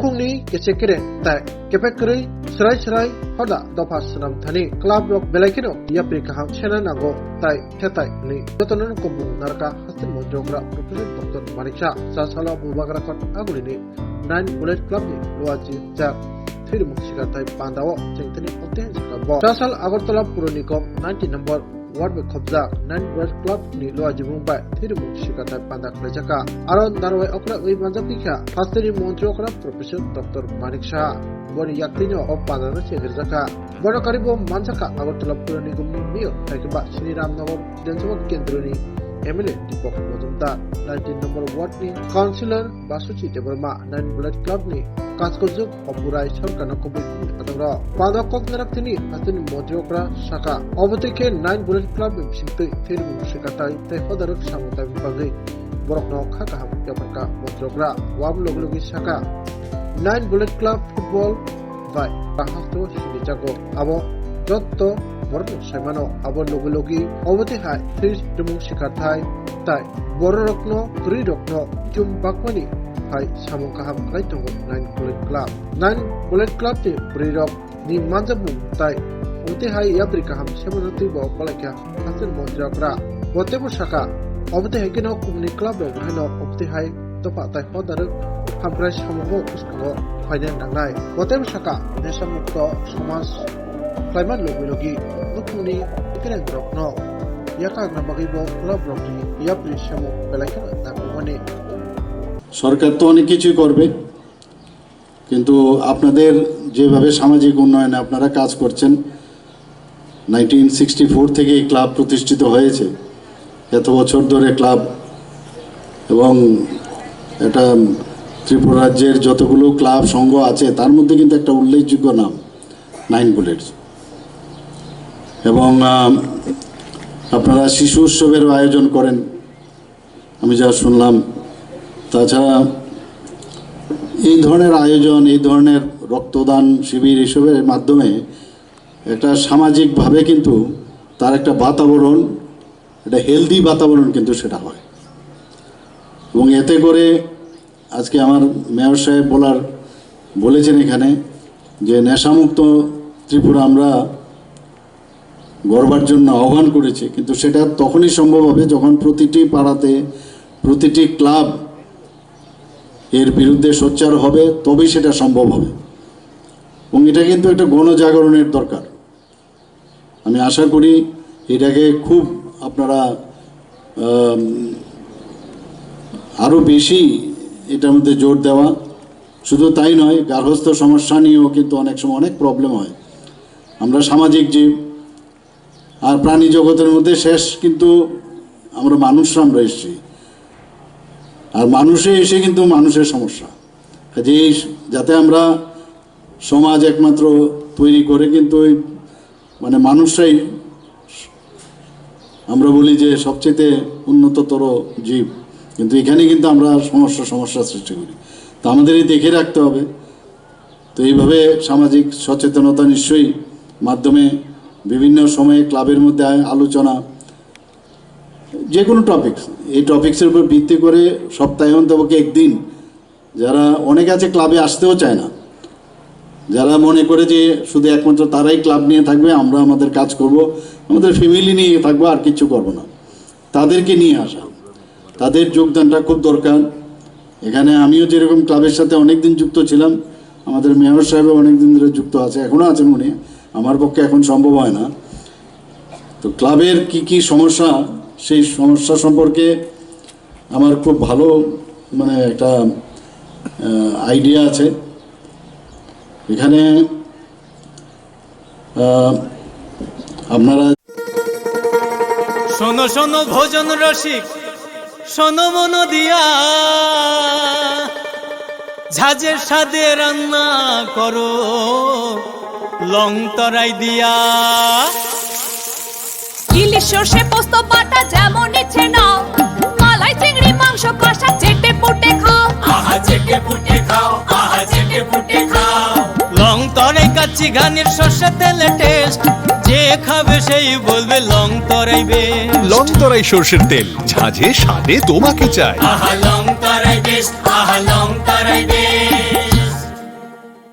Nukungni kesekere tai kepekri serai hoda dopa senam thani club rock belakino yapri kaham chena nago tai thetai ni jotonon kobung narka hastin mojogra professor Dr. Maniksa sasala bubagara kot agulini 9 bullet club ni luaji jak thir muksika tai pandawo chengtani oten sakabo sasal agartala puronikom 90 number Ward be khobjak 9 bullet club ni luaji bungbai thir muksika tai pandak lejaka aron darwai okra oi banjapikha hastini mantri okra professor Dr. Maniksa boni yaktino of panana chegirjaka bono karibo mansaka agartala puronikom ni taikiba Shri Ramnagar Vidansabha Kendroni MLA Deepak Majumdar 19 number ward ni councillor Basuchi Debarma 9 bullet club ni Kaskojug Opurai Sarkana Kobi Atara Pada Koknarak Tini Atini Motiokra Saka Obotike 9 bullet club Simte Thiru Shikatai Tehodarak Samutai Pagi Borokno Kaka Yaparka Motiokra Wab Loglogi Saka 9 bullet club football by Pahasto Shinichago Abo Jotto Borno Semano Abo Logologi Oboti Hai Three Dumung Shikatai Tai Borokno Three Rokno Jum Bakmani Hai Samung Kaham Kaitongo 9 bullet club 9 bullet club ti Brirok ni Manjabu Tai Oboti Hai Yabri Kaham Semanati Bo Palaka Hasan Monjabra Botebo Shaka Oboti Hekino Kumni Club Hano Oboti Hai Topa Tai Hodaruk Hamrai Samungo Uskago Hainan Nangai Botebo Shaka Nesamukto Samas Klaiman Logilogi Nukuni Ikren Rokno Yaka Nabagibo Club Rokni Yabri Samu Belaka Nakumani সরকার তো অনেক কিছুই করবে, কিন্তু আপনাদের যেভাবে সামাজিক উন্নয়নে আপনারা কাজ করছেন 1964 থেকে এই ক্লাব প্রতিষ্ঠিত হয়েছে, এত বছর ধরে ক্লাব, এবং এটা ত্রিপুরা রাজ্যের যতগুলো ক্লাব সংঘ আছে তার মধ্যে কিন্তু একটা উল্লেখযোগ্য নাম 9 বুলেটস। এবং আপনারা শিশু উৎসবের আয়োজন করেন আমি যা শুনলাম। তাছাড়া এই ধরনের আয়োজন, এই ধরনের রক্তদান শিবির এসবের মাধ্যমে একটা সামাজিকভাবে কিন্তু তার একটা বাতাবরণ, একটা হেলদি বাতাবরণ কিন্তু সেটা হয়। এবং এতে করে আজকে আমার মেয়র সাহেব বলেছেন এখানে যে নেশামুক্ত ত্রিপুরা আমরা গড়বার জন্য আহ্বান করেছি, কিন্তু সেটা তখনই সম্ভব হবে যখন প্রতিটি পাড়াতে, প্রতিটি ক্লাব এর বিরুদ্ধে সোচ্চার হবে, তবেই সেটা সম্ভব হবে। এবং এটা কিন্তু একটা গণজাগরণের দরকার। আমি আশা করি এটাকে খুব আপনারা আরও বেশি এটার মধ্যে জোর দেওয়া। শুধু তাই নয়, গার্হস্থ্য সমস্যা নিয়েও কিন্তু অনেক সময় অনেক প্রবলেম হয়। আমরা সামাজিক জীব, আর প্রাণী জগতের মধ্যে শেষ কিন্তু আমরা মানুষরা আমরা এসেছি, আর মানুষে এসে কিন্তু মানুষের সমস্যা। যে যাতে আমরা সমাজ একমাত্র তৈরি করে কিন্তু মানে মানুষরাই আমরা বলি যে সবচেয়ে উন্নততর জীব, কিন্তু এখানে কিন্তু আমরা সমস্যা সৃষ্টি করি। তো আমাদের এই দেখে রাখতে হবে। তো এইভাবে সামাজিক সচেতনতা নিশ্চয়ই মাধ্যমে বিভিন্ন সময়ে ক্লাবের মধ্যে আলোচনা, যে কোনো টপিকস, এই টপিক্সের উপর ভিত্তি করে সপ্তাহে অন্তপক্ষে একদিন, যারা অনেক আছে ক্লাবে আসতেও চায় না, যারা মনে করে যে শুধু একমাত্র তারাই ক্লাব নিয়ে থাকবে, আমরা আমাদের কাজ করব, আমাদের ফ্যামিলি নিয়ে থাকবো, আর কিছু করব না, তাদেরকে নিয়ে আসা, তাদের যোগদানটা খুব দরকার। এখানে আমিও যেরকম ক্লাবের সাথে অনেক দিন যুক্ত ছিলাম, আমাদের মেয়র সাহেবও অনেক দিন ধরে যুক্ত আছে, এখনও আছেন উনি, আমার পক্ষে এখন সম্ভব হয় না। তো ক্লাবের কি সমস্যা, সেই সমস্যা সম্পর্কে আমার খুব ভালো মানে একটা আইডিয়া আছে। এখানে আপনারা শোনো শোনো ভোজন রসিক, শোনো মন দিয়া, ঝাঁঝের স্বাদে রান্না করো লং তরাই দিয়া। ইলিশ সর্ষে পোস্ত বাটা যেমন ইচ্ছে নাও, মালাই চিংড়ি মাংস কষা চেটে পুটে খাও, আহা চেটে পুটে খাও, আহা চেটে পুটে খাও। লং তরাই কাচ্চি ঘানির সর্ষে তেলে টেস্ট, যে খাবে সেই বলবে লং তরাই বেশ। লং তরাই সর্ষের তেল, ঝাঁঝে স্বাদে তোমাকে চাই। আহা লং তরাই বেশ, আহা লং তরাই বেশ।